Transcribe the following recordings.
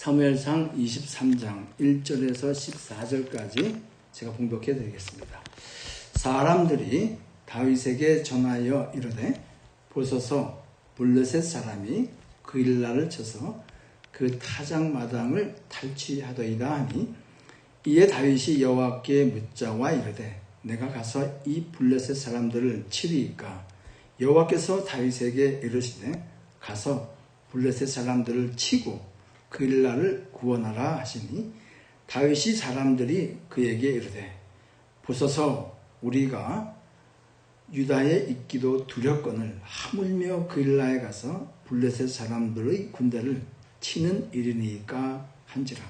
사무엘상 23장 1절에서 14절까지 제가 봉독해 드리겠습니다. 사람들이 다윗에게 전하여 이르되 보소서 블레셋 사람이 그일라를 쳐서 그 타작마당을 탈취하더이다 하니 이에 다윗이 여호와께 묻자와 이르되 내가 가서 이 블레셋 사람들을 치리이까? 여호와께서 다윗에게 이르시되 가서 블레셋 사람들을 치고 그일라를 구원하라 하시니 다윗이 사람들이 그에게 이르되 보소서 우리가 유다에 있기도 두렵거늘 하물며 그일라에 가서 블레셋 사람들의 군대를 치는 일이니까 한지라.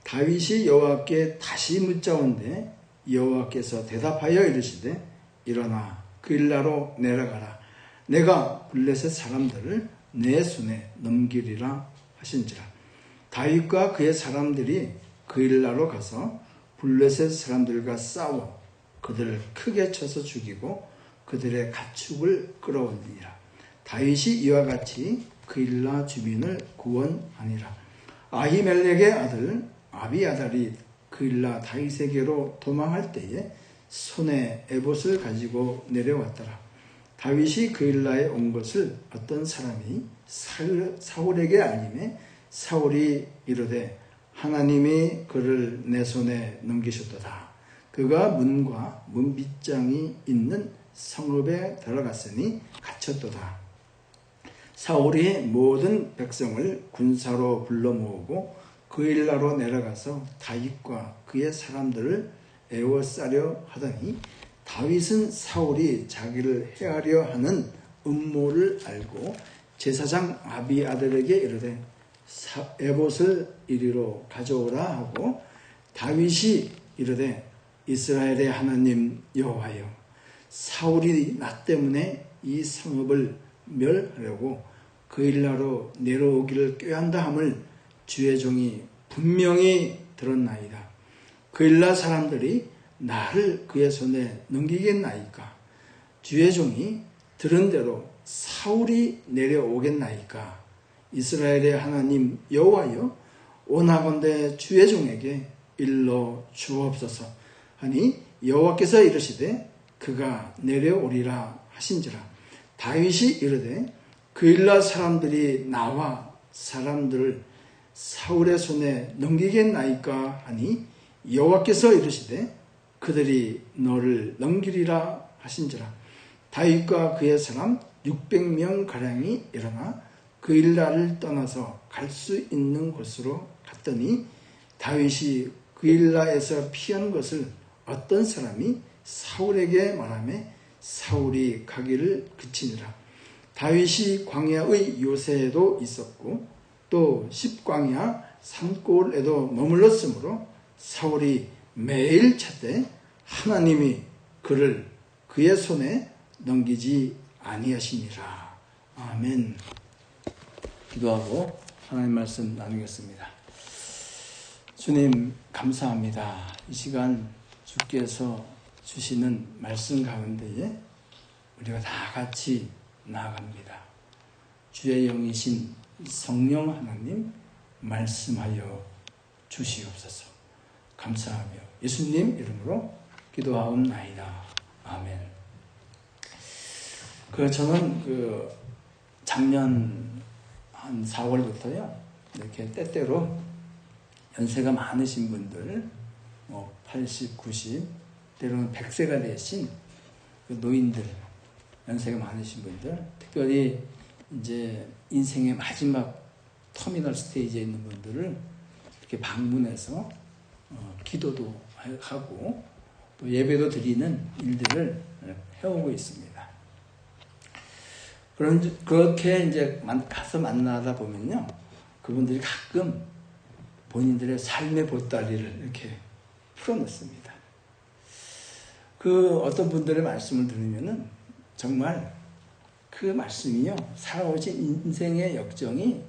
다윗이 여호와께 다시 묻자온데 여호와께서 대답하여 이르시되 일어나 그일라로 내려가라. 내가 블레셋 사람들을 내 손에 넘기리라 하신지라. 다윗과 그의 사람들이 그일라로 가서 블레셋 사람들과 싸워 그들을 크게 쳐서 죽이고 그들의 가축을 끌어올리니라. 다윗이 이와 같이 그일라 주민을 구원하니라. 아히멜렉의 아들 아비아달이 그일라 다윗에게로 도망할 때에 손에 에봇을 가지고 내려왔더라. 다윗이 그일라에 온 것을 어떤 사람이 사울에게 알림해 사울이 이르되 하나님이 그를 내 손에 넘기셨도다. 그가 문과 문빗장이 있는 성읍에 들어갔으니 갇혔도다. 사울이 모든 백성을 군사로 불러 모으고 그일라로 내려가서 다윗과 그의 사람들을 에워싸려 하더니 다윗은 사울이 자기를 해하려 하는 음모를 알고 제사장 아비아들에게 이르되 에봇을 이리로 가져오라 하고 다윗이 이르되 이스라엘의 하나님 여호와여 사울이 나 때문에 이 성읍을 멸하려고 그일라로 내려오기를 꾀한다 함을 주의 종이 분명히 들었나이다. 그일라 사람들이 나를 그의 손에 넘기겠나이까? 주의 종이 들은 대로 사울이 내려오겠나이까? 이스라엘의 하나님 여호와여 원하건대 주의 종에게 일러 주옵소서 하니 여호와께서 이르시되 그가 내려오리라 하신지라. 다윗이 이르되 그일라 사람들이 나와 사람들을 사울의 손에 넘기겠나이까 하니 여호와께서 이르시되 그들이 너를 넘기리라 하신지라. 다윗과 그의 사람 600명 가량이 일어나 그일라를 떠나서 갈 수 있는 곳으로 갔더니 다윗이 그일라에서 피한 것을 어떤 사람이 사울에게 말하며 사울이 가기를 그치니라. 다윗이 광야의 요새에도 있었고 또 십광야 산골에도 머물렀으므로 사울이 매일 찾되 하나님이 그를 그의 손에 넘기지 아니하시니라. 아멘. 기도하고 하나님 말씀 나누겠습니다. 주님 감사합니다. 이 시간 주께서 주시는 말씀 가운데에 우리가 다 같이 나아갑니다. 주의 영이신 성령 하나님 말씀하여 주시옵소서. 감사하며 예수님 이름으로 기도하옵나이다. 아멘. 저는 작년 한 4월부터요 이렇게 때때로 연세가 많으신 분들 80, 90 때로는 100세가 되신 노인들 연세가 많으신 분들 특별히 이제 인생의 마지막 터미널 스테이지에 있는 분들을 이렇게 방문해서 기도도 하고 또 예배도 드리는 일들을 해오고 있습니다. 그렇게 이제 가서 만나다 보면요, 그분들이 가끔 본인들의 삶의 보따리를 이렇게 풀어놓습니다. 어떤 분들의 말씀을 들으면은 정말 그 말씀이요, 살아오신 인생의 역정이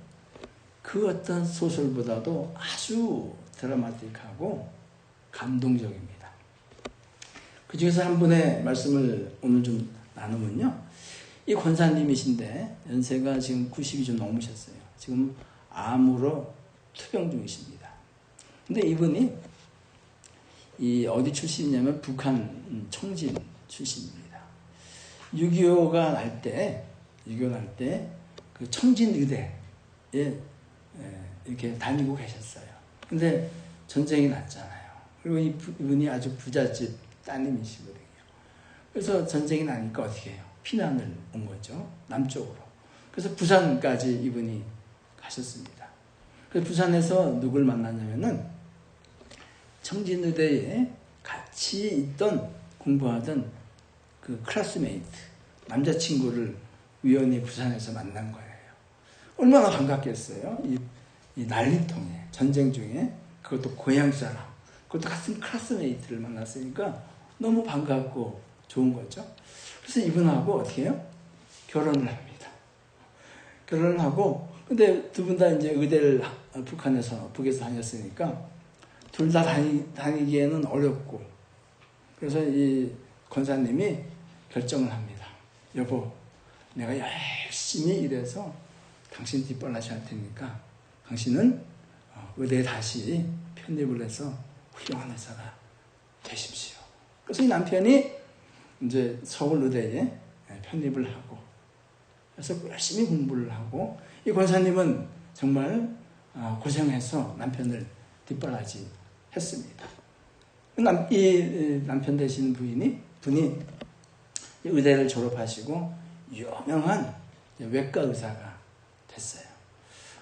그 어떤 소설보다도 아주 드라마틱하고 감동적입니다. 그 중에서 한 분의 말씀을 오늘 좀 나누면요, 이 권사님이신데 연세가 지금 90이 좀 넘으셨어요. 지금 암으로 투병 중이십니다. 근데 이분이 이 어디 출신이냐면 북한 청진 출신입니다. 6.25가 날 때 그 청진의대에 이렇게 다니고 계셨어요. 근데 전쟁이 났잖아요. 그리고 이분이 아주 부잣집 따님이시거든요. 그래서 전쟁이 나니까 어떻게 해요? 피난을 온 거죠. 남쪽으로. 그래서 부산까지 이분이 가셨습니다. 그래서 부산에서 누굴 만났냐면은 청진의대에 같이 공부하던 그 클래스메이트, 남자친구를 우연히 부산에서 만난 거예요. 얼마나 반갑겠어요? 이 난리통에, 전쟁 중에, 그것도 고향 사람, 그것도 같은 클래스메이트를 만났으니까 너무 반갑고 좋은 거죠. 그래서 이분하고 어떻게 해요? 결혼을 합니다. 결혼을 하고, 근데 두 분 다 이제 의대를 북에서 다녔으니까 둘 다 다니기에는 어렵고, 그래서 이 권사님이 결정을 합니다. 여보, 내가 열심히 일해서 당신 뒷바라지 할 테니까 당신은 의대에 다시 편입을 해서 훌륭한 의사가 되십시오. 그래서 이 남편이 이제 서울의대에 편입을 하고, 그래서 열심히 공부를 하고, 이 권사님은 정말 고생해서 남편을 뒷바라지 했습니다. 이 남편 되신 분이 의대를 졸업하시고 유명한 외과 의사가 됐어요.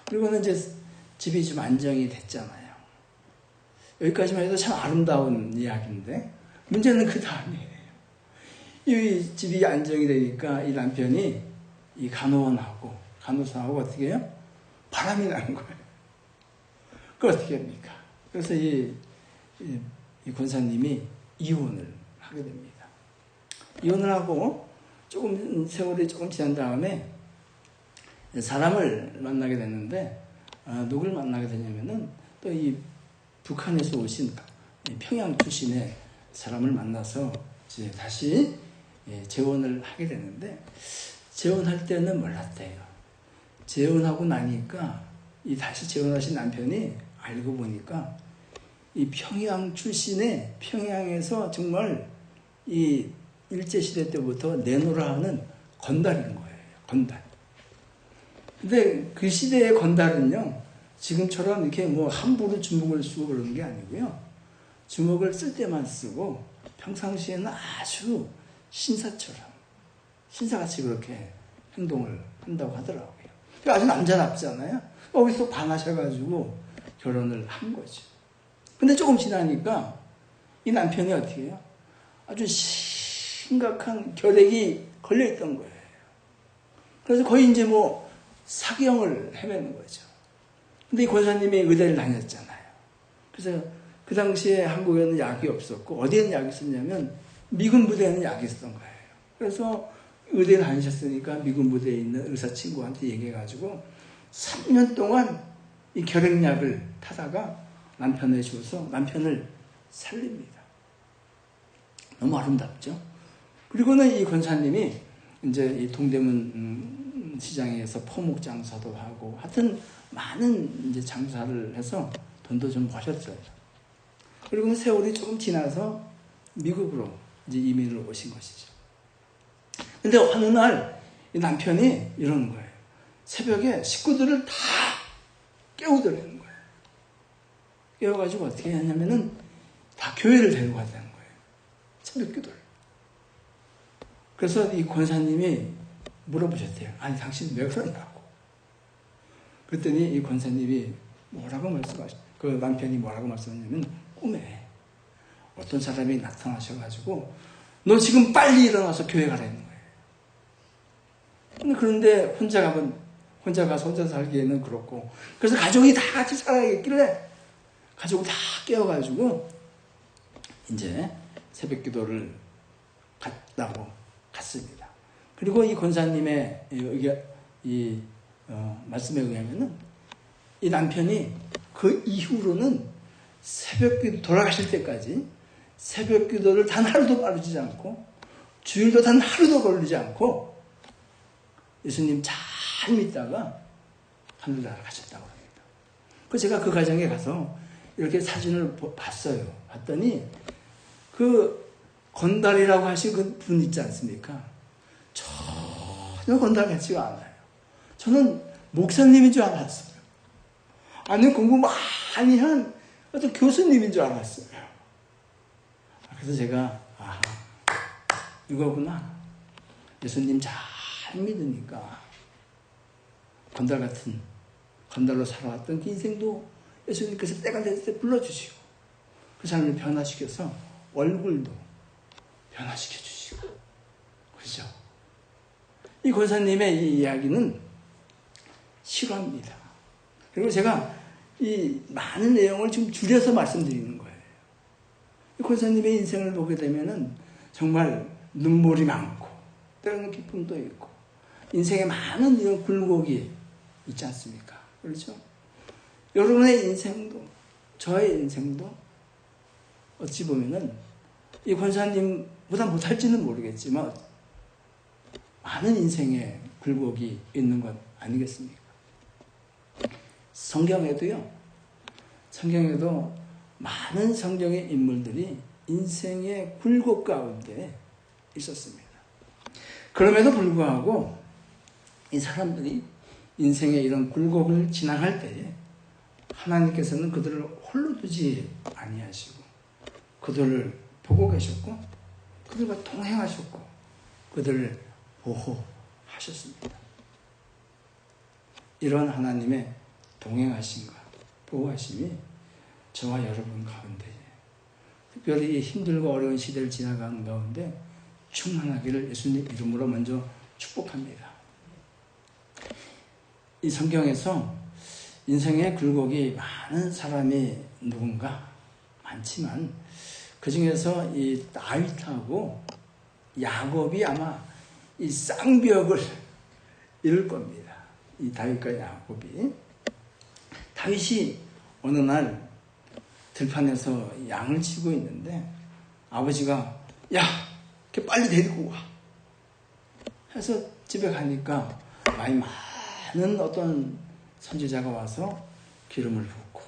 그리고는 이제 집이 좀 안정이 됐잖아요. 여기까지만 해도 참 아름다운 이야기인데 문제는 그 다음이에요. 이 집이 안정이 되니까 이 남편이 이 간호사하고 어떻게 해요? 바람이 나는 거예요. 그걸 어떻게 합니까? 그래서 이 권사님이 이혼을 하게 됩니다. 이혼을 하고 세월이 조금 지난 다음에 사람을 만나게 됐는데, 누굴 만나게 되냐면은 또 이 북한에서 오신 평양 출신의 사람을 만나서 이제 다시 재혼을 하게 되는데, 재혼할 때는 몰랐대요. 재혼하고 나니까 이 다시 재혼하신 남편이 알고 보니까 이 평양 출신의, 평양에서 정말 이 일제시대 때부터 내노라 하는 건달인 거예요. 건달. 근데 그 시대의 건달은요, 지금처럼 이렇게 뭐 함부로 주먹을 쓰고 그러는 게 아니고요. 주먹을 쓸 때만 쓰고 평상시에는 아주 신사같이 그렇게 행동을 한다고 하더라고요. 아주 남자답잖아요. 거기서 반하셔가지고 결혼을 한 거죠. 근데 조금 지나니까 이 남편이 어떻게 해요? 아주 심각한 결핵이 걸려있던 거예요. 그래서 거의 이제 뭐 사경을 헤매는 거죠. 근데 이 권사님이 의대를 다녔잖아요. 그래서 그 당시에 한국에는 약이 없었고, 어디에는 약이 있었냐면 미군 부대에는 약이 있었던 거예요. 그래서 의대를 다니셨으니까 미군 부대에 있는 의사 친구한테 얘기해가지고 3년 동안 이 결핵약을 타다가 남편에 줘서 남편을 살립니다. 너무 아름답죠? 그리고는 이 권사님이 이제 이 동대문 시장에서 포목 장사도 하고, 하여튼 많은 이제 장사를 해서 돈도 좀 버셨어요. 그리고는 세월이 조금 지나서 미국으로 이제 이민을 오신 것이죠. 근데 어느 날 이 남편이 이러는 거예요. 새벽에 식구들을 다 깨우더라는 거예요. 깨워가지고 어떻게 하냐면은 다 교회를 데려가자는 거예요. 새벽 기도를. 그래서 이 권사님이 물어보셨대요. 아니, 당신 왜 그러냐고. 그랬더니 이 권사님이 그 남편이 뭐라고 말씀하냐면, 꿈에 어떤 사람이 나타나셔가지고 너 지금 빨리 일어나서 교회 가라는 거예요. 그런데 혼자 가서 혼자 살기에는 그렇고, 그래서 가족이 다 같이 살아야겠길래 가족을 다 깨워가지고 이제 새벽 기도를 갔습니다. 그리고 이 권사님의 말씀에 의하면은 이 남편이 그 이후로는 새벽 기도 돌아가실 때까지 새벽 기도를 단 하루도 빠르지 않고 주일도 단 하루도 걸리지 않고 예수님 잘 믿다가 하늘나라 가셨다고 합니다. 제가 그 가정에 가서 이렇게 사진을 봤어요. 봤더니 그 건달이라고 하신 그 분 있지 않습니까? 전혀 건달 같지가 않아요. 저는 목사님인 줄 알았어요. 아니 공부 많이 한 어떤 교수님인 줄 알았어요. 그래서 제가 이거구나. 예수님 잘 믿으니까 건달로 살아왔던 그 인생도 예수님께서 때가 됐을 때 불러주시고 그 사람을 변화시켜서 얼굴도 변화시켜주시고 그죠? 이 권사님의 이 이야기는 실화입니다. 그리고 제가 이 많은 내용을 좀 줄여서 말씀드리는 거예요. 이 권사님의 인생을 보게 되면은 정말 눈물이 많고 때로는 기쁨도 있고 인생에 많은 이런 굴곡이 있지 않습니까? 그렇죠? 여러분의 인생도 저의 인생도 어찌 보면은 이 권사님보다 못할지는 모르겠지만 많은 인생에 굴곡이 있는 것 아니겠습니까? 성경에도 많은 성경의 인물들이 인생의 굴곡 가운데 있었습니다. 그럼에도 불구하고 이 사람들이 인생의 이런 굴곡을 지나갈 때에 하나님께서는 그들을 홀로 두지 아니하시고 그들을 보고 계셨고 그들과 동행하셨고 그들을 보호하셨습니다. 이런 하나님의 동행하심과 보호하심이 저와 여러분 가운데 특별히 힘들고 어려운 시대를 지나가는 가운데 충만하기를 예수님 이름으로 먼저 축복합니다. 이 성경에서 인생의 굴곡이 많은 사람이 누군가 많지만 그 중에서 이 다윗하고 야곱이 아마 이 쌍벽을 이룰 겁니다. 이 다윗과 야곱이. 다윗이 어느 날 들판에서 양을 치고 있는데 아버지가 야, 걔 빨리 데리고 와. 해서 집에 가니까 많은 어떤 선지자가 와서 기름을 붓고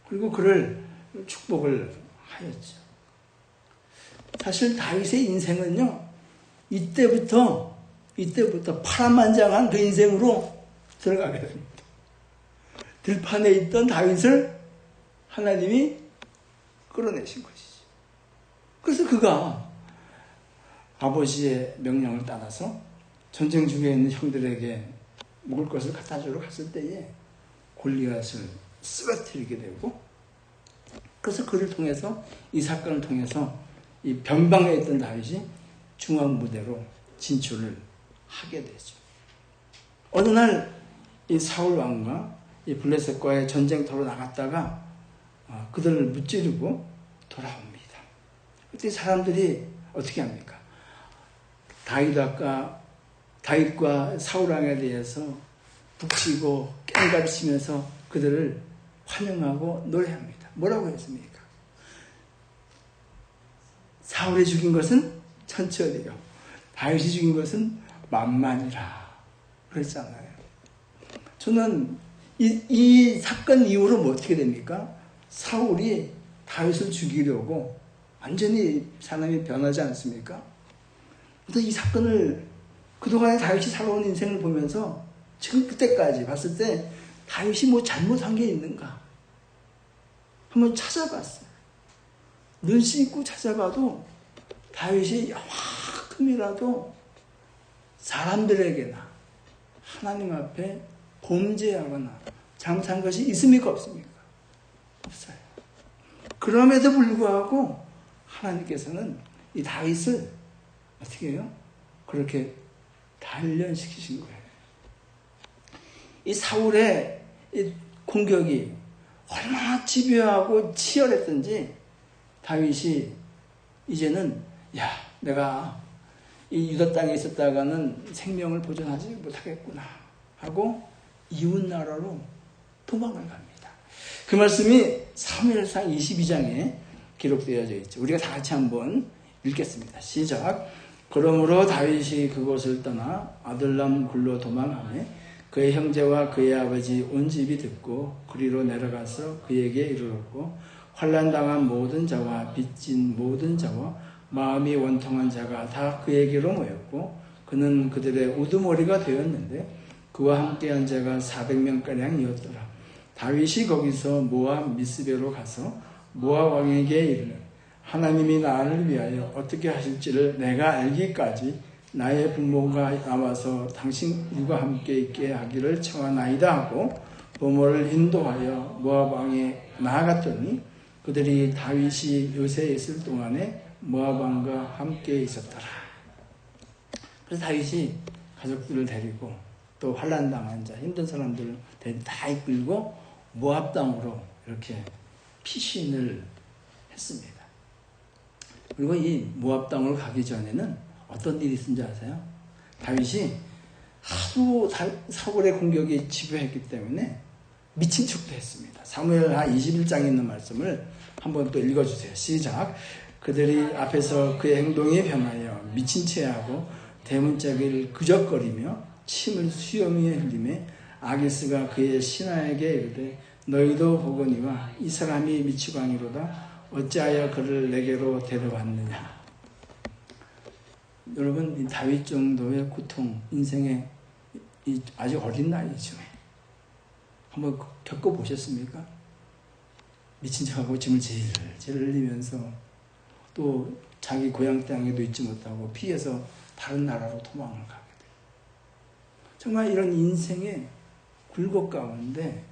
그리고 그를 축복을 하였죠. 사실 다윗의 인생은요, 이때부터 파란만장한 그 인생으로 들어가게 됩니다. 들판에 있던 다윗을 하나님이 끌어내신 것이죠. 그래서 그가 아버지의 명령을 따라서 전쟁 중에 있는 형들에게 먹을 것을 갖다 주러 갔을 때에 골리앗을 쓰러뜨리게 되고 그래서 그를 통해서 이 사건을 통해서 이 변방에 있던 다윗이 중앙무대로 진출을 하게 되죠. 어느 날 이 사울 왕과 이 블레셋과의 전쟁터로 나갔다가 그들을 무찌르고 돌아옵니다. 그때 사람들이 어떻게 합니까? 다윗과 사울 왕에 대해서 북치고 깽가리 치면서 그들을 환영하고 노래합니다. 뭐라고 했습니까? 사울이 죽인 것은 천천히요. 다윗이 죽인 것은 만만이라. 그랬잖아요. 저는 이 사건 이후로 뭐 어떻게 됩니까? 사울이 다윗을 죽이려고 완전히 사람이 변하지 않습니까? 그래서 이 사건을 그동안에 다윗이 살아온 인생을 보면서 지금 그때까지 봤을 때 다윗이 뭐 잘못한 게 있는가? 한번 찾아봤어요. 눈 씻고 찾아봐도 다윗이 요만큼이라도 사람들에게나 하나님 앞에 범죄하거나 잘못한 것이 있습니까? 없습니까? 없어요. 그럼에도 불구하고 하나님께서는 이 다윗을 어떻게 해요? 그렇게 단련시키신 거예요. 이 사울의 이 공격이 얼마나 집요하고 치열했던지 다윗이 이제는 내가 이 유다 땅에 있었다가는 생명을 보존하지 못하겠구나 하고 이웃 나라로 도망을 갑니다. 그 말씀이 사무엘상 22장에 기록되어져 있죠. 우리가 다 같이 한번 읽겠습니다. 시작. 그러므로 다윗이 그곳을 떠나 아들람 굴로 도망하매 그의 형제와 그의 아버지 온 집이 듣고 그리로 내려가서 그에게 이르렀고 환난 당한 모든 자와 빚진 모든 자와 마음이 원통한 자가 다 그에게로 모였고 그는 그들의 우두머리가 되었는데 그와 함께한 자가 400명가량이었더라. 다윗이 거기서 모압 미스베로 가서 모압 왕에게 이르되 하나님이 나를 위하여 어떻게 하실지를 내가 알기까지 나의 부모가 나와서 당신과 함께 있게 하기를 청하나이다 하고 부모를 인도하여 모압 왕에 나아갔더니 그들이 다윗이 요새에 있을 동안에 모압 왕과 함께 있었더라. 그래서 다윗이 가족들을 데리고 또 환난 당한 자 힘든 사람들을 다 이끌고 모압 땅으로 이렇게 피신을 했습니다. 그리고 이 모압 땅으로 가기 전에는 어떤 일이 있은지 아세요? 다윗이 하도 사울의 공격이 집요했기 때문에 미친 척도 했습니다. 사무엘하 21장에 있는 말씀을 한번 또 읽어주세요. 시작. 그들이 앞에서 그의 행동에 변하여 미친 체하고 대문짝을 그적거리며 침을 수염위에 흘리매 아기스가 그의 신하에게 이르되 너희도 보거니와 이 사람이 미치고 아니로다. 어찌하여 그를 내게로 데려왔느냐. 여러분, 이 다윗 정도의 고통, 인생의 아주 어린 나이죠. 한번 겪어보셨습니까? 미친 척하고 짐을 제일 흘리면서 또 자기 고향 땅에도 있지 못하고 피해서 다른 나라로 도망을 가게 돼요. 정말 이런 인생의 굴곡 가운데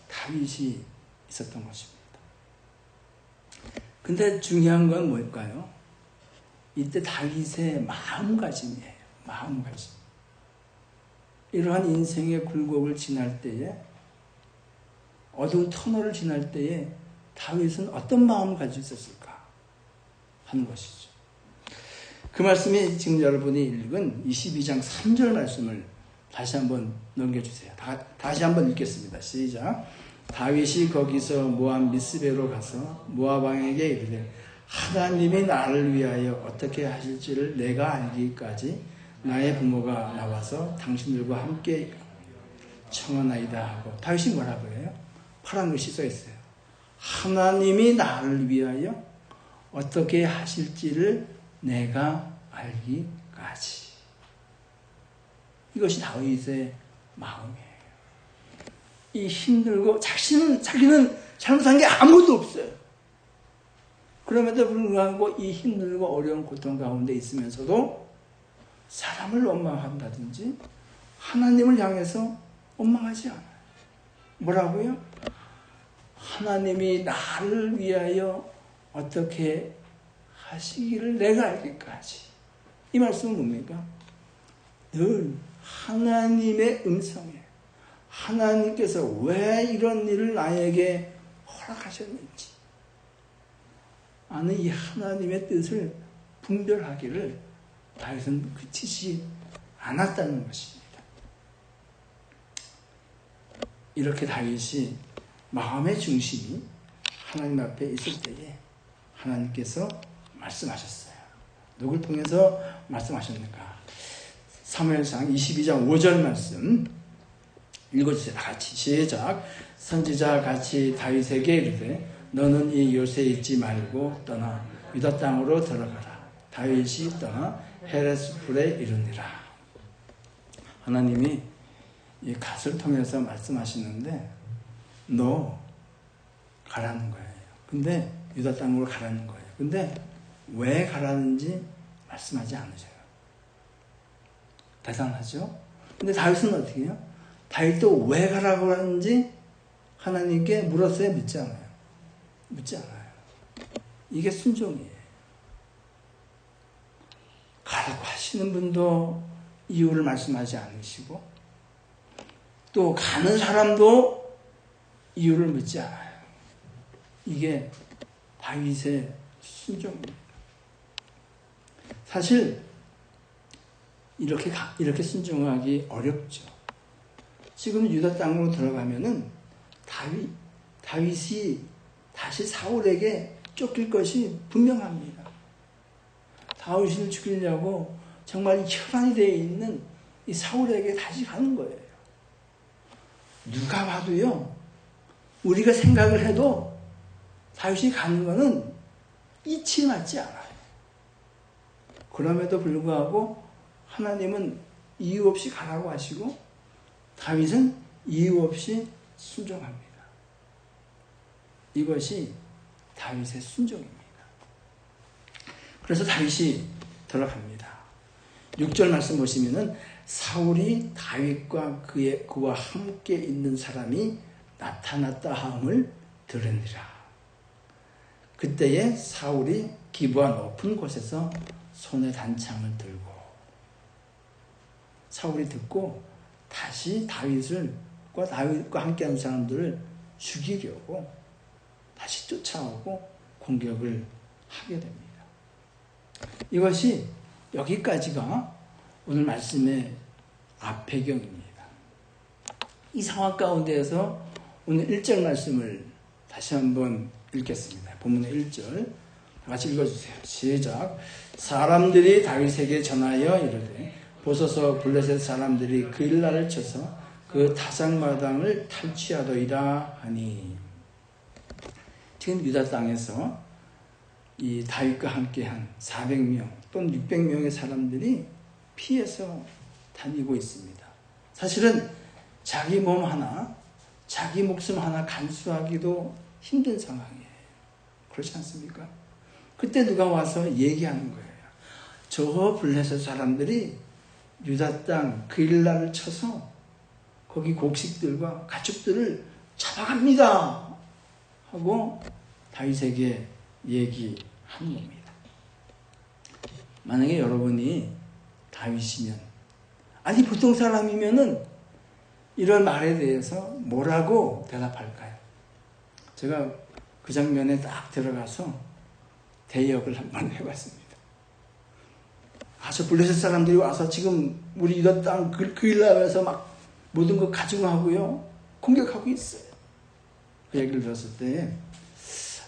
다윗이 있었던 것입니다. 근데 중요한 건 뭘까요? 이때 다윗의 마음가짐이에요. 마음가짐. 이러한 인생의 굴곡을 지날 때에 어두운 터널을 지날 때에 다윗은 어떤 마음을 가지고 있었을까 하는 것이죠. 그 말씀이 지금 여러분이 읽은 22장 3절 말씀을 다시 한번 넘겨주세요. 다시 한번 읽겠습니다. 시작. 다윗이 거기서 모압 미스베로 가서 모압 왕에게 이르되 하나님이 나를 위하여 어떻게 하실지를 내가 알기까지 나의 부모가 나와서 당신들과 함께 청하나이다 하고 다윗이 뭐라고 해요? 파란 글씨 써 있어요. 하나님이 나를 위하여 어떻게 하실지를 내가 알기까지. 이것이 다윗의 마음이에요. 이 힘들고 자기는 잘못한 게 아무것도 없어요. 그럼에도 불구하고 이 힘들고 어려운 고통 가운데 있으면서도 사람을 원망한다든지 하나님을 향해서 원망하지 않아요. 뭐라고요? 하나님이 나를 위하여 어떻게 하시기를 내가 알기까지. 이 말씀은 뭡니까? 늘 하나님의 음성에 하나님께서 왜 이런 일을 나에게 허락하셨는지 아는 이 하나님의 뜻을 분별하기를 다윗은 그치지 않았다는 것입니다. 이렇게 다윗이 마음의 중심이 하나님 앞에 있을 때에 하나님께서 말씀하셨어요. 누굴 통해서 말씀하셨는가? 사무엘상 22장 5절 말씀 읽어주세요. 다 같이 시작. 선지자 같이 다윗에게 이르되 너는 이 요새에 있지 말고 떠나 유다 땅으로 들어가라. 다윗이 떠나 헤레스풀에 이르니라. 하나님이 이 갓을 통해서 말씀하시는데 너 가라는 거예요. 근데 유다 땅으로 가라는 거예요. 근데 왜 가라는지 말씀하지 않으셔요. 대단하죠? 근데 다윗은 어떻게 해요? 다윗도 왜 가라고 하는지 하나님께 물었어요? 묻지 않아요? 묻지 않아요. 이게 순종이에요. 가라고 하시는 분도 이유를 말씀하지 않으시고 또 가는 사람도 이유를 묻지 않아요. 이게 다윗의 순종입니다. 사실 이렇게 순종하기 어렵죠. 지금 유다 땅으로 들어가면은 다윗이 다시 사울에게 쫓길 것이 분명합니다. 다윗을 죽이려고 정말 혈안이 되어 있는 이 사울에게 다시 가는 거예요. 누가 봐도요, 우리가 생각을 해도 다윗이 가는 거는 이치 맞지 않아요. 그럼에도 불구하고 하나님은 이유 없이 가라고 하시고 다윗은 이유 없이 순종합니다. 이것이 다윗의 순종입니다. 그래서 다윗이 들어갑니다. 6절 말씀 보시면은 사울이 다윗과 그와 함께 있는 사람이 나타났다 함을 들으니라. 그때에 사울이 기브아 높은 곳에서 손에 단창을 들고, 사울이 듣고 다시 다윗과 함께하는 사람들을 죽이려고 다시 쫓아오고 공격을 하게 됩니다. 이것이 여기까지가 오늘 말씀의 앞배경입니다. 이 상황 가운데에서 오늘 1절 말씀을 다시 한번 읽겠습니다. 본문의 1절 같이 읽어주세요. 시작. 사람들이 다윗에게 전하여 이르되 보소서 블레셋 사람들이 그일라를 쳐서 그 타작마당을 탈취하더이다 하니. 지금 유다 땅에서 이 다윗과 함께한 400명 또는 600명의 사람들이 피해서 다니고 있습니다. 사실은 자기 몸 하나, 자기 목숨 하나 간수하기도 힘든 상황이에요. 그렇지 않습니까? 그때 누가 와서 얘기하는 거예요. 저 블레셋 사람들이 유다 땅 그일라를 쳐서 거기 곡식들과 가축들을 잡아갑니다 하고 다윗에게 얘기하는 겁니다. 만약에 여러분이 다윗이면, 아니 보통 사람이면은 이런 말에 대해서 뭐라고 대답할까요? 제가 그 장면에 딱 들어가서 대역을 한번 해봤습니다. 저 블레셋 사람들이 와서 지금 우리 유다 땅 그일라에서 막 모든 거 가중하고요 공격하고 있어요. 그 얘기를 들었을 때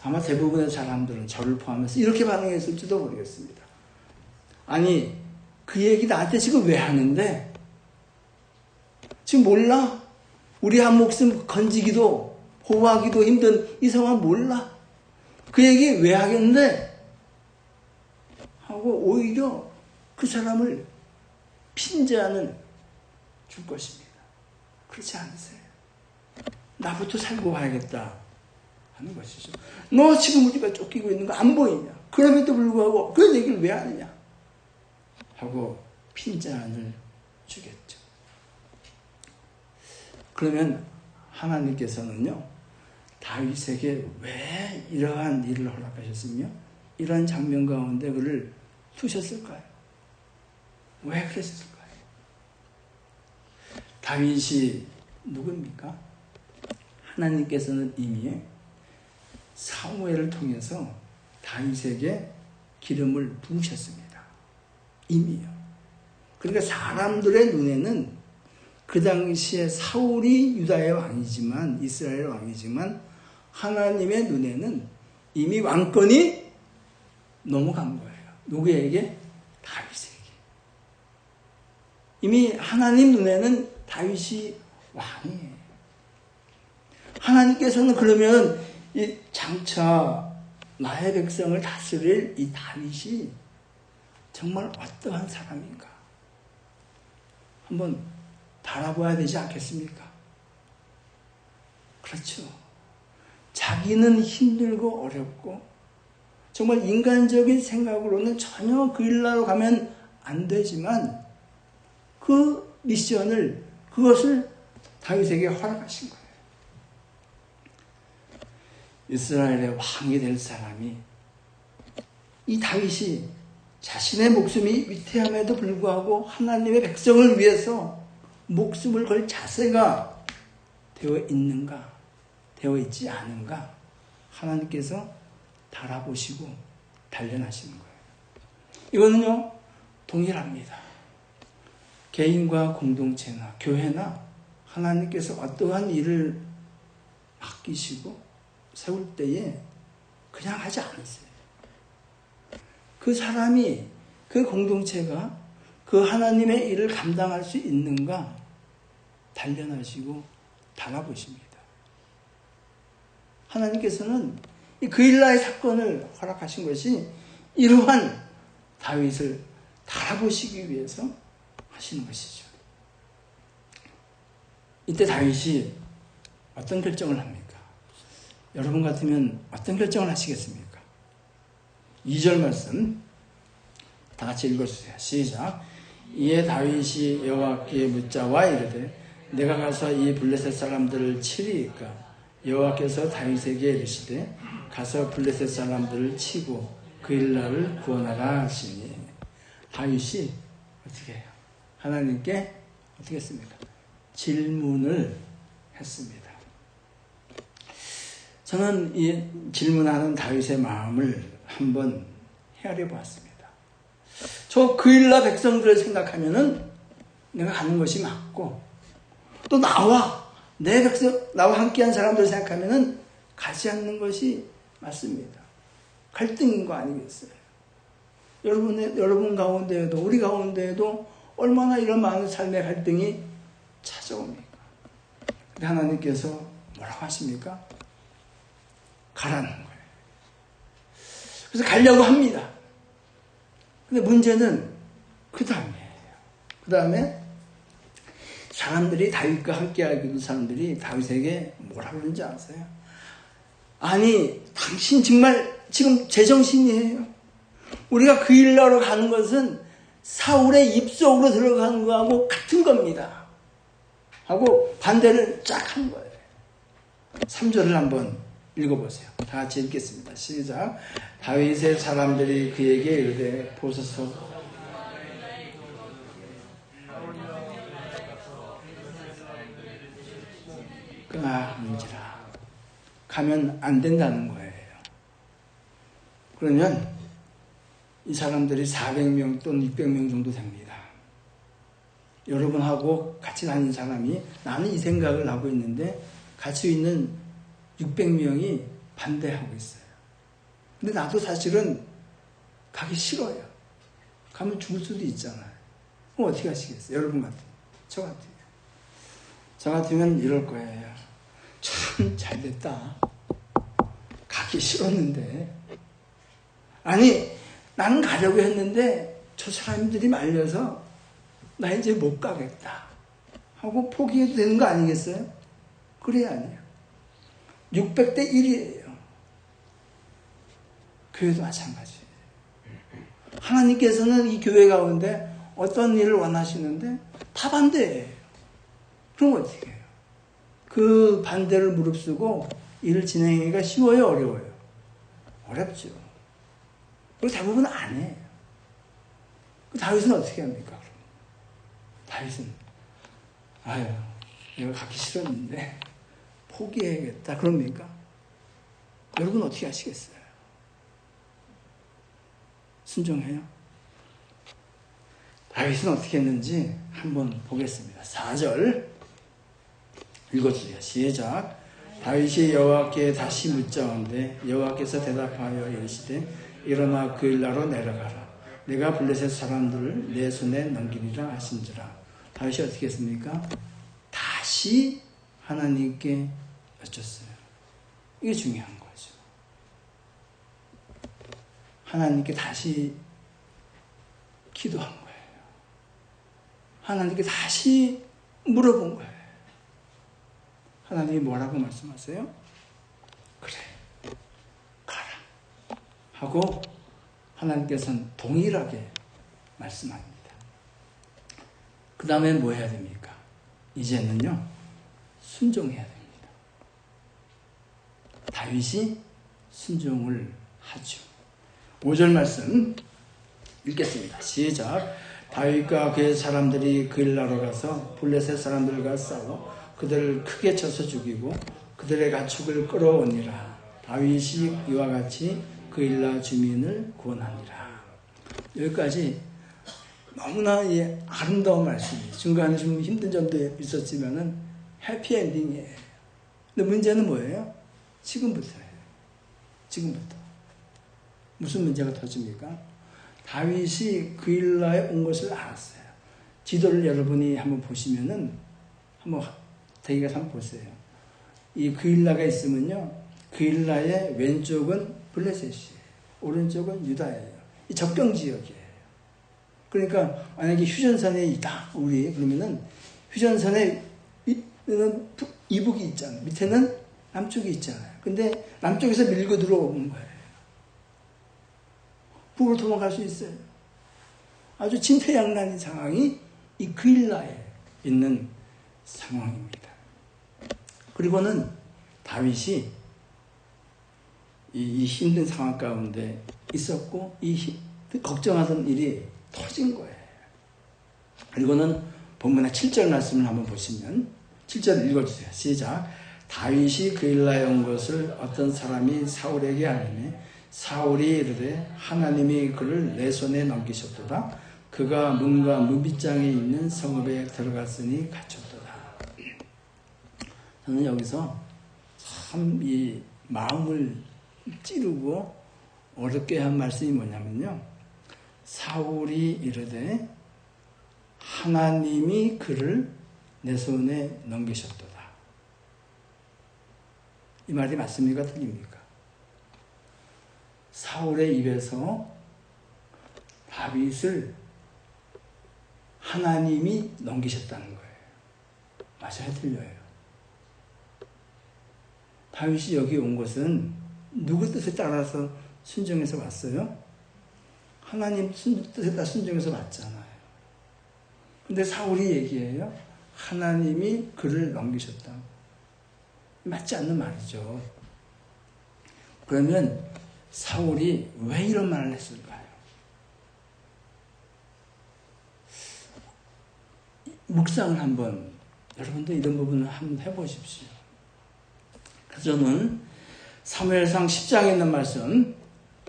아마 대부분의 사람들은 저를 포함해서 이렇게 반응했을지도 모르겠습니다. 아니 그 얘기 나한테 지금 왜 하는데? 지금 몰라? 우리 한 목숨 건지기도 보호하기도 힘든 이 상황 몰라? 그 얘기 왜 하겠는데? 하고 오히려 그 사람을 핀잔을 줄 것입니다. 그렇지 않으세요? 나부터 살고 가야겠다 하는 것이죠. 너 지금 우리가 쫓기고 있는 거 안 보이냐? 그럼에도 불구하고 그런 얘기를 왜 하느냐? 하고 핀잔을 주겠죠. 그러면 하나님께서는요, 다윗에게 왜 이러한 일을 허락하셨으며 이러한 장면 가운데 그를 두셨을까요? 왜 그랬을까요? 다윗이 누굽니까? 하나님께서는 이미 사무엘을 통해서 다윗에게 기름을 부으셨습니다. 이미요. 그러니까 사람들의 눈에는 그 당시에 사울이 유다의 왕이지만, 이스라엘의 왕이지만 하나님의 눈에는 이미 왕권이 넘어간 거예요. 누구에게? 다윗에게. 이미 하나님 눈에는 다윗이 왕이에요. 하나님께서는 그러면 이 장차 나의 백성을 다스릴 이 다윗이 정말 어떠한 사람인가 한번 바라봐야 되지 않겠습니까? 그렇죠. 자기는 힘들고 어렵고 정말 인간적인 생각으로는 전혀 그 일로 가면 안 되지만 그 미션을, 그것을 다윗에게 허락하신 거예요. 이스라엘의 왕이 될 사람이, 이 다윗이 자신의 목숨이 위태함에도 불구하고 하나님의 백성을 위해서 목숨을 걸 자세가 되어 있는가, 되어 있지 않은가, 하나님께서 달아보시고 단련하시는 거예요. 이거는요, 동일합니다. 개인과 공동체나 교회나 하나님께서 어떠한 일을 맡기시고 세울 때에 그냥 하지 않으세요. 그 사람이, 그 공동체가 그 하나님의 일을 감당할 수 있는가 단련하시고 달아보십니다. 하나님께서는 이 그일라의 사건을 허락하신 것이 이러한 다윗을 달아보시기 위해서 하시는 것이죠. 이때 다윗이 어떤 결정을 합니까? 여러분 같으면 어떤 결정을 하시겠습니까? 2절 말씀 다 같이 읽어주세요. 시작. 이에 다윗이 여호와께 묻자와 이르되 내가 가서 이 블레셋 사람들을 치리이까? 여호와께서 다윗에게 이르시되 가서 블레셋 사람들을 치고 그일라를 구원하라 하시니 다윗이 어떻게 해요? 하나님께 어떻게 했습니까? 질문을 했습니다. 저는 이 질문하는 다윗의 마음을 한번 헤아려 보았습니다. 저 그일라 백성들을 생각하면은 내가 가는 것이 맞고, 또 나와 함께한 사람들을 생각하면은 가지 않는 것이 맞습니다. 갈등인 거 아니겠어요? 여러분 가운데에도, 우리 가운데에도 얼마나 이런 많은 삶의 갈등이 찾아옵니까? 근데 하나님께서 뭐라고 하십니까? 가라는 거예요. 그래서 가려고 합니다. 근데 문제는 그 다음이에요. 그 다음에 사람들이 다윗과 함께 하기도 사람들이 다윗에게 뭐라 그러는지 아세요? 아니, 당신 정말 지금 제정신이에요. 우리가 그일라로 가는 것은 사울의 입속으로 들어가는 거하고 같은 겁니다. 하고 반대를 쫙 한 거예요. 3절을 한번 읽어보세요. 다 같이 읽겠습니다. 시작. 다윗의 사람들이 그에게 이르되 보소서 끄나는지라. 가면 안 된다는 거예요. 그러면 이 사람들이 400명 또는 600명 정도 됩니다. 여러분하고 같이 다니는 사람이 나는 이 생각을 하고 있는데 같이 있는 600명이 반대하고 있어요. 근데 나도 사실은 가기 싫어요. 가면 죽을 수도 있잖아요. 그럼 어떻게 하시겠어요? 여러분 같으면. 저 같으면 이럴 거예요. 참 잘됐다. 가기 싫었는데. 아니, 나는 가려고 했는데 저 사람들이 말려서 나 이제 못 가겠다 하고 포기해도 되는 거 아니겠어요? 그래, 아니에요. 600대 1이에요. 교회도 마찬가지예요. 하나님께서는 이 교회 가운데 어떤 일을 원하시는데 다 반대예요. 그럼 어떻게 해요? 그 반대를 무릅쓰고 일을 진행하기가 쉬워요, 어려워요? 어렵죠. 그리고 대부분 안 해요. 다윗은 어떻게 합니까? 다윗은 내가 가기 싫었는데 포기해야겠다. 그럽니까? 여러분 어떻게 하시겠어요? 순종해요? 다윗은 어떻게 했는지 한번 보겠습니다. 4절 읽어주세요. 시작. 다윗이 여호와께 다시 묻자온데 여호와께서 대답하여 이르시되 일어나 그일라로 내려가라. 내가 블레셋 사람들을 내 손에 넘기리라 하신지라. 다윗이 어떻게 했습니까? 다시 하나님께 여쭸어요. 이게 중요한 거죠. 하나님께 다시 기도한 거예요. 하나님께 다시 물어본 거예요. 하나님이 뭐라고 말씀하세요? 그래, 가라 하고 하나님께서는 동일하게 말씀합니다. 그 다음에 뭐 해야 됩니까? 이제는요, 순종해야 됩니다. 다윗이 순종을 하죠. 5절 말씀 읽겠습니다. 시작. 다윗과 그의 사람들이 그일라로 가서 블레셋 사람들과 싸워 그들을 크게 쳐서 죽이고 그들의 가축을 끌어오니라. 다윗이 이와 같이 그일라 주민을 구원하니라. 여기까지 너무나 아름다운 말씀이에요. 중간에 좀 힘든 점도 있었지만은 해피엔딩이에요. 근데 문제는 뭐예요? 지금부터예요. 지금부터. 무슨 문제가 터집니까? 다윗이 그일라에 온 것을 알았어요. 지도를 여러분이 한번 보시면은 한번 대기가 한번 보세요. 이 그일라가 있으면요, 그일라의 왼쪽은 블레셋이에요. 오른쪽은 유다예요. 이 접경 지역이에요. 그러니까 만약에 휴전선에 있다 우리 그러면은 휴전선에 이북이 있잖아요. 밑에는 남쪽이 있잖아요. 근데 남쪽에서 밀고 들어오는 거예요. 북으로 도망갈 수 있어요. 아주 진퇴양난의 상황이 이 그일라에 있는 상황입니다. 그리고는 다윗이 이 힘든 상황 가운데 있었고 이 걱정하던 일이 터진 거예요. 그리고는 본문의 7절 말씀을 한번 보시면 7절 읽어주세요. 시작. 다윗이 그일라에 온 것을 어떤 사람이 사울에게 알리매 사울이 이르되 하나님이 그를 내 손에 넘기셨도다. 그가 문과 무빗장에 있는 성읍에 들어갔으니 갇혔도다. 저는 여기서 참 이 마음을 찌르고 어렵게 한 말씀이 뭐냐면요. 사울이 이르되 하나님이 그를 내 손에 넘기셨도다. 이 말이 맞습니까? 틀립니까? 사울의 입에서 다윗을 하나님이 넘기셨다는 거예요. 맞아요? 틀려요? 다윗이 여기 온 것은 누구 뜻에 따라서 순종해서 왔어요? 하나님 뜻에 따라 순종해서 왔잖아요. 근데 사울이 얘기해요. 하나님이 그를 넘기셨다. 맞지 않는 말이죠. 그러면 사울이 왜 이런 말을 했을까요? 묵상을 한번 여러분도 이런 부분을 한번 해보십시오. 그래서 저는 사무엘상 10장에 있는 말씀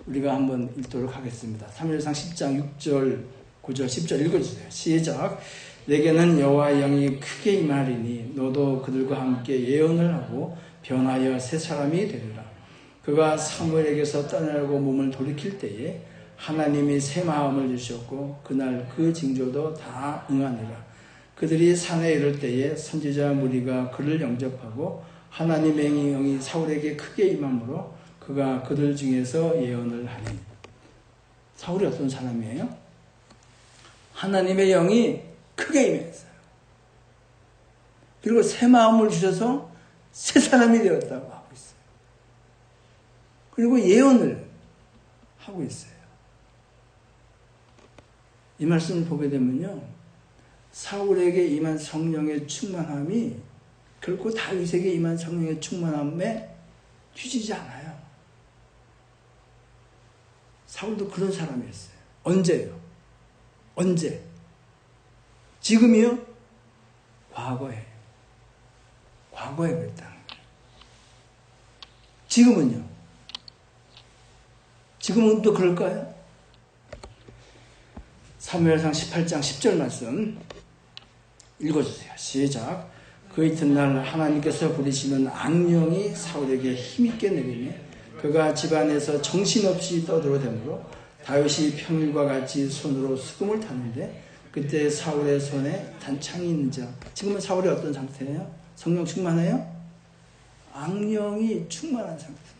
우리가 한번 읽도록 하겠습니다. 사무엘상 10장 6절 9절 10절 읽어주세요. 시작. 내게는 여호와의 영이 크게 임하리니 너도 그들과 함께 예언을 하고 변하여 새 사람이 되리라. 그가 사무엘에게서 떠나려고 몸을 돌이킬 때에 하나님이 새 마음을 주셨고 그날 그 징조도 다 응하니라. 그들이 산에 이를 때에 선지자 무리가 그를 영접하고 하나님의 영이 사울에게 크게 임함으로 그가 그들 중에서 예언을 하니. 사울이 어떤 사람이에요? 하나님의 영이 크게 임했어요. 그리고 새 마음을 주셔서 새 사람이 되었다고 하고 있어요. 그리고 예언을 하고 있어요. 이 말씀을 보게 되면요, 사울에게 임한 성령의 충만함이 결코 다윗에게 임한 성령의 충만함에 뒤지지 않아요. 사울도 그런 사람이었어요. 언제요? 언제? 지금이요? 과거에. 과거에 그랬다는 거예요. 지금은요? 지금은 또 그럴까요? 사무엘상 18장 10절 말씀 읽어주세요. 시작. 그 이튿날 하나님께서 부리시는 악령이 사울에게 힘있게 내리며 그가 집안에서 정신없이 떠들어대므로 다윗이 평일과 같이 손으로 수금을 타는데 그때 사울의 손에 단창이 있는 자. 지금은 사울이 어떤 상태예요? 성령 충만해요? 악령이 충만한 상태예요.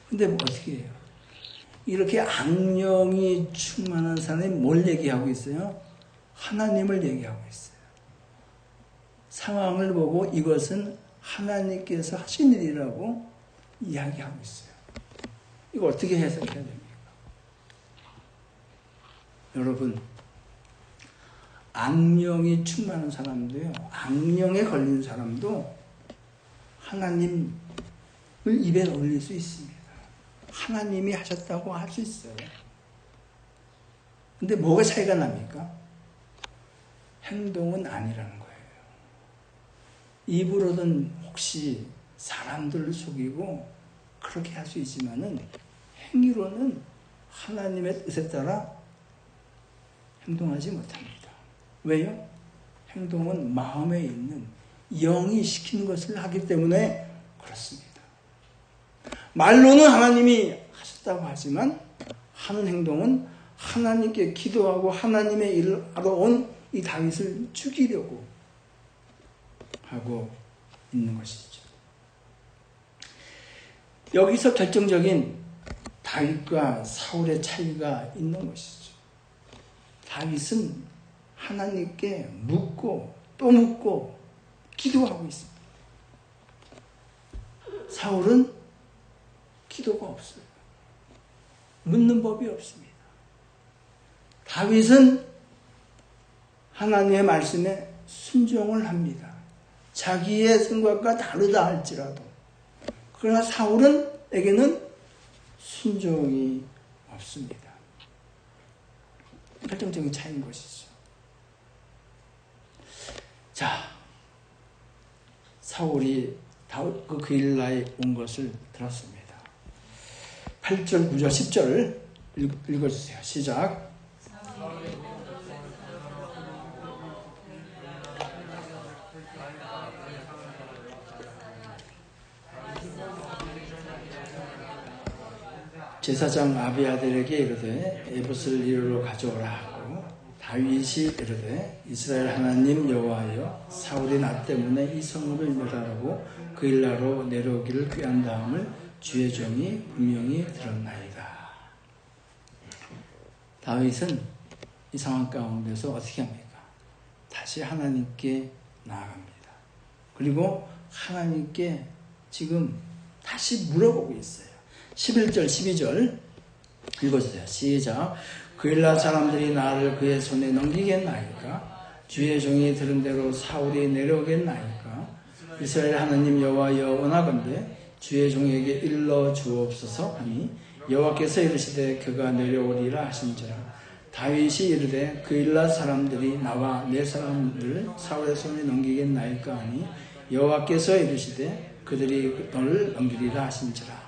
근데 뭐 어떻게 해요? 이렇게 악령이 충만한 사람이 뭘 얘기하고 있어요? 하나님을 얘기하고 있어요. 상황을 보고 이것은 하나님께서 하신 일이라고 이야기하고 있어요. 이거 어떻게 해석해야 됩니까? 여러분, 악령이 충만한 사람도요, 악령에 걸린 사람도 하나님을 입에 올릴 수 있습니다. 하나님이 하셨다고 할 수 있어요. 근데 뭐가 차이가 납니까? 행동은 아니라는 거예요. 입으로는 혹시 사람들을 속이고 그렇게 할 수 있지만은 행위로는 하나님의 뜻에 따라 행동하지 못합니다. 왜요? 행동은 마음에 있는 영이 시키는 것을 하기 때문에 그렇습니다. 말로는 하나님이 하셨다고 하지만 하는 행동은 하나님께 기도하고 하나님의 일을 하러 온 이 다윗을 죽이려고 하고 있는 것이죠. 여기서 결정적인 다윗과 사울의 차이가 있는 것이죠. 다윗은 하나님께 묻고 또 묻고 기도하고 있습니다. 사울은 기도가 없어요. 묻는 법이 없습니다. 다윗은 하나님의 말씀에 순종을 합니다. 자기의 생각과 다르다 할지라도. 그러나 사울에게는 순종이 없습니다. 결정적인 차이인 것이죠. 자, 사울이 그 그일라에 온 것을 들었습니다. 8절, 9절, 10절 읽어주세요. 시작. 제사장 아비아들에게 이르되 에봇을 이리로 가져오라 하고 다윗이 이르되 이스라엘 하나님 여호와여 사울이 나 때문에 이 성읍을 멸하라고 그일라로 내려오기를 꾀한 다음을 주의 종이 분명히 들었나이다. 다윗은 이 상황 가운데서 어떻게 합니까? 다시 하나님께 나아갑니다. 그리고 하나님께 지금 다시 물어보고 있어요. 11절, 12절 읽어주세요. 시작. 그일라 사람들이 나를 그의 손에 넘기겠나이까? 주의 종이 들은 대로 사울이 내려오겠나이까? 이스라엘 하나님 여호와여 원하건대 주의 종에게 일러 주옵소서 하니 여호와께서 이르시되 그가 내려오리라 하신지라. 다윗이 이르되 그일라 사람들이 나와 내 사람들 사울의 손에 넘기겠나이까 하니 여호와께서 이르시되 그들이 너를 넘기리라 하신지라.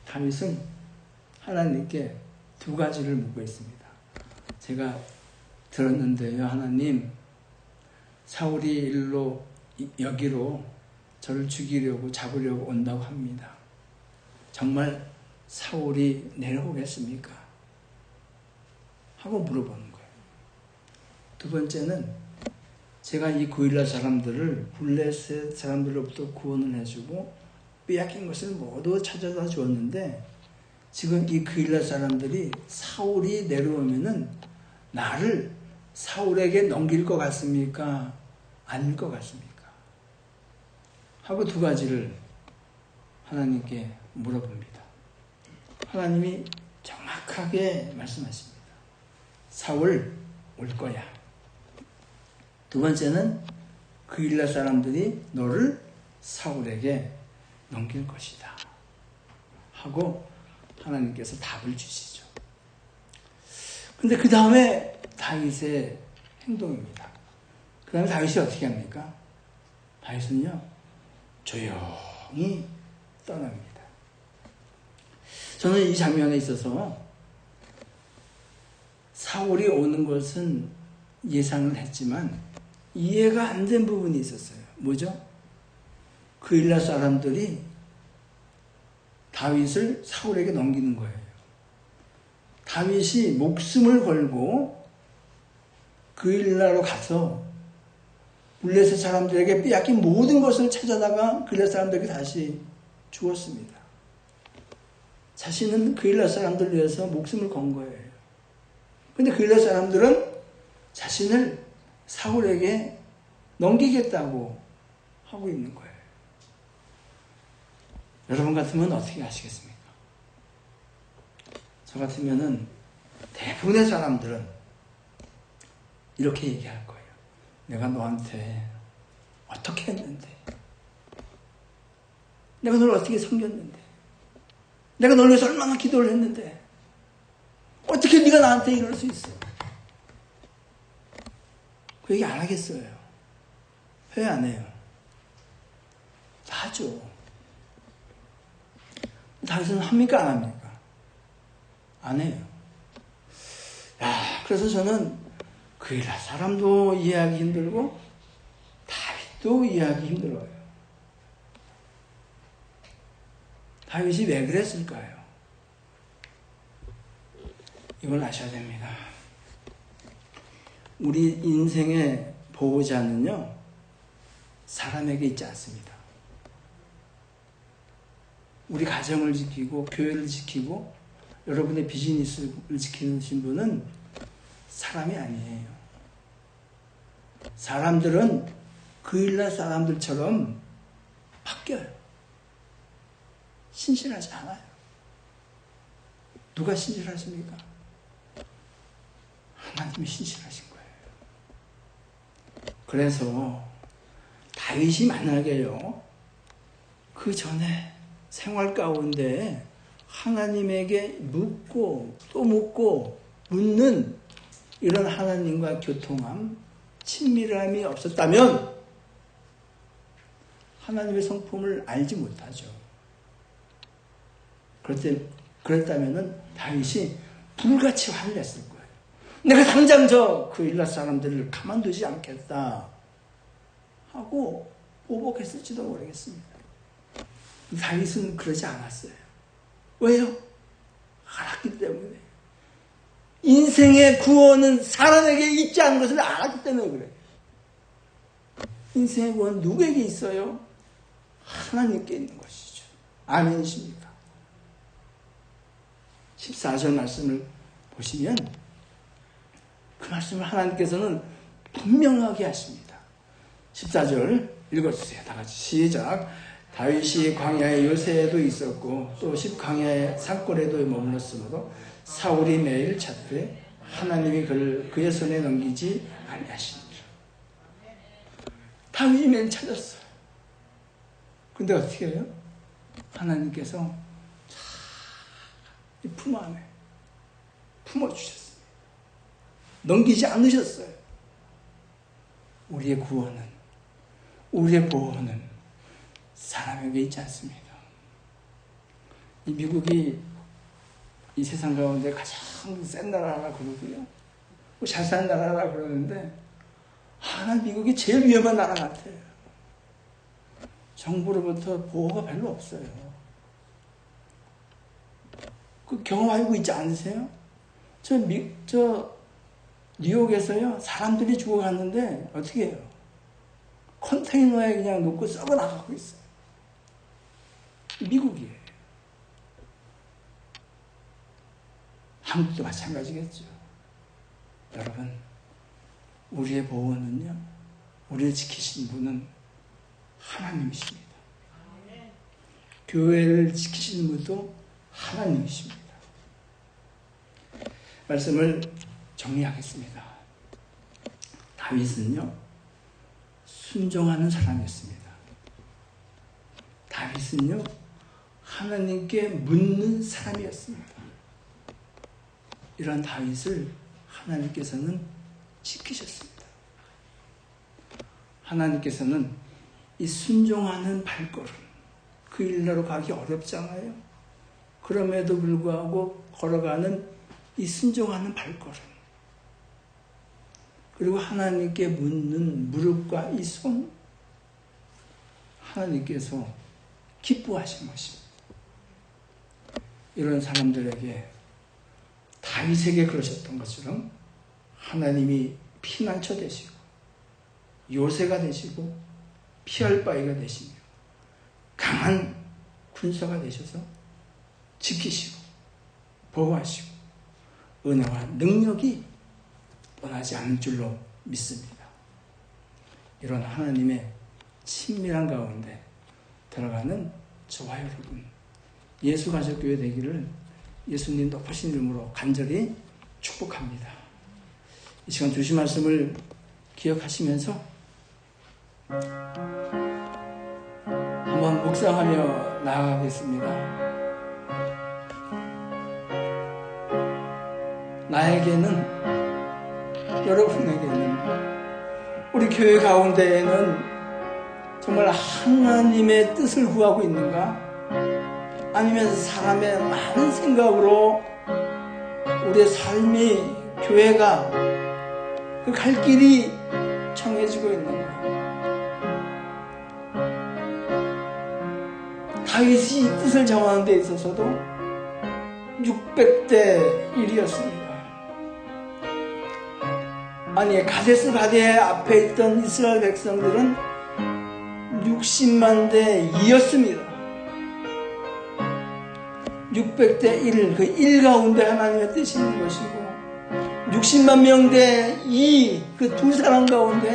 다윗은 하나님께 두 가지를 묻고 있습니다. 제가 들었는데요, 하나님, 사울이 일로 여기로 저를 죽이려고 잡으려고 온다고 합니다. 정말 사울이 내려오겠습니까? 하고 물어보는 거예요. 두 번째는 제가 이 그일라 사람들을 블레셋 사람들로부터 구원을 해주고 빼앗긴 것을 모두 찾아다 주었는데 지금 이 그일라 사람들이 사울이 내려오면은 나를 사울에게 넘길 것 같습니까? 아닐 것 같습니까? 하고 두 가지를 하나님께 물어봅니다. 하나님이 정확하게 말씀하십니다. 사울 올 거야. 두 번째는 그일라 사람들이 너를 사울에게 넘길 것이다. 하고 하나님께서 답을 주시죠. 근데 그 다음에 다윗의 행동입니다. 그 다음에 다윗이 어떻게 합니까? 다윗은요, 조용히 떠납니다. 저는 이 장면에 있어서 사울이 오는 것은 예상을 했지만 이해가 안 된 부분이 있었어요. 뭐죠? 그일라 사람들이 다윗을 사울에게 넘기는 거예요. 다윗이 목숨을 걸고 그일라로 가서 블레셋 사람들에게 빼앗긴 모든 것을 찾아다가 그일라 사람들에게 다시 주었습니다. 자신은 그일라 사람들을 위해서 목숨을 건 거예요. 그런데 그일라 사람들은 자신을 사울에게 넘기겠다고 하고 있는 거예요. 여러분 같으면 어떻게 하시겠습니까? 저 같으면은 대부분의 사람들은 이렇게 얘기할 거예요. 내가 너한테 어떻게 했는데? 내가 너를 어떻게 섬겼는데? 내가 너를 위해서 얼마나 기도를 했는데? 어떻게 네가 나한테 이럴 수 있어? 그 얘기 안 하겠어요. 왜 안 해요? 다 하죠. 다윗은 합니까? 안 합니까? 안 해요. 그래서 저는 그일라 사람도 이해하기 힘들고 다윗도 이해하기 힘들어요. 다윗이 왜 그랬을까요? 이걸 아셔야 됩니다. 우리 인생의 보호자는요, 사람에게 있지 않습니다. 우리 가정을 지키고 교회를 지키고 여러분의 비즈니스를 지키는 분은 사람이 아니에요. 사람들은 그일날 사람들처럼 바뀌어요. 신실하지 않아요. 누가 신실하십니까? 하나님이 신실하신 거예요. 그래서 다윗이 만약에요, 그 전에 생활 가운데 하나님에게 묻고 또 묻고 묻는 이런 하나님과 교통함, 친밀함이 없었다면 하나님의 성품을 알지 못하죠. 그랬다면 다윗이 불같이 화를 냈을 거예요. 내가 당장 그 일라 사람들을 가만두지 않겠다 하고 보복했을지도 모르겠습니다. 다윗은 그러지 않았어요. 왜요? 알았기 때문에. 인생의 구원은 사람에게 있지 않은 것을 알았기 때문에 그래요. 인생의 구원은 누구에게 있어요? 하나님께 있는 것이죠. 아멘이십니까? 14절 말씀을 보시면 그 말씀을 하나님께서는 분명하게 하십니다. 14절 읽어주세요. 다 같이 시작. 다윗이 광야의 요새에도 있었고 또 광야의 산골에도 머물렀으므로 사울이 매일 찾되 하나님이 그를 그의 손에 넘기지 아니하시니라. 다윗이 매일 찾았어요. 근데 어떻게 해요? 하나님께서 이 품 안에 품어주셨습니다. 넘기지 않으셨어요. 우리의 구원은, 우리의 보호는 사람에게 있지 않습니다. 이 미국이 이 세상 가운데 가장 센 나라라 그러고요, 잘 사는 나라라 그러는데 난 미국이 제일 위험한 나라 같아요. 정부로부터 보호가 별로 없어요. 그 경험하고 있지 않으세요? 저 뉴욕에서요, 사람들이 죽어갔는데 어떻게 해요? 컨테이너에 그냥 놓고 썩어 나가고 있어요. 미국이에요. 한국도 마찬가지겠죠. 여러분, 우리의 보호는요, 우리를 지키신 분은 하나님이십니다. 교회를 지키시는 분도 하나님이십니다. 말씀을 정리하겠습니다. 다윗은요, 순종하는 사람이었습니다. 다윗은요, 하나님께 묻는 사람이었습니다. 이러한 다윗을 하나님께서는 지키셨습니다. 하나님께서는 이 순종하는 발걸음, 그 일로 가기 어렵잖아요. 그럼에도 불구하고 걸어가는 이 순종하는 발걸음, 그리고 하나님께 묻는 무릎과 이 손, 하나님께서 기뻐하신 것입니다. 이런 사람들에게, 다윗에게 그러셨던 것처럼 하나님이 피난처 되시고 요새가 되시고 피할 바위가 되시며 강한 군사가 되셔서 지키시고 보호하시고 은혜와 능력이 떠나지 않을 줄로 믿습니다. 이런 하나님의 친밀한 가운데 들어가는 저와 여러분, 예수가족교회 되기를 예수님 높으신 이름으로 간절히 축복합니다. 이 시간 주신 말씀을 기억하시면서 한번 묵상하며 나아가겠습니다. 나에게는, 여러분에게는, 우리 교회 가운데에는 정말 하나님의 뜻을 구하고 있는가? 아니면 사람의 많은 생각으로 우리의 삶이, 교회가 그 갈 길이 정해지고 있는가? 다윗이 뜻을 정하는 데 있어서도 600대 1이었습니다. 아니, 가데스 바네 앞에 있던 이스라엘 백성들은 60만 대 2였습니다. 600대 1, 그 1 가운데 하나님의 뜻이 있는 것이고 60만 명 대 2, 그 두 사람 가운데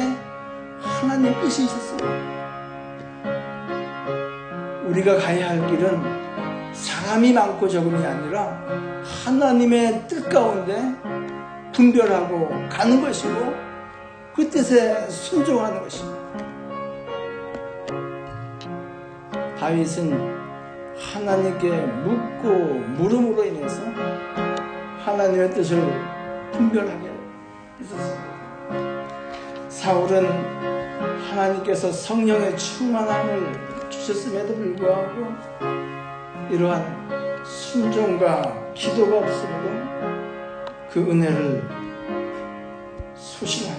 하나님의 뜻이 있었습니다. 우리가 가야 할 길은 사람이 많고 적음이 아니라 하나님의 뜻 가운데 분별하고 가는 것이고 그 뜻에 순종하는 것입니다. 다윗은 하나님께 묻고 물음으로 인해서 하나님의 뜻을 분별하게 했었습니다. 사울은 하나님께서 성령의 충만함을 주셨음에도 불구하고 이러한 순종과 기도가 없으므로 그 은혜를 소실하게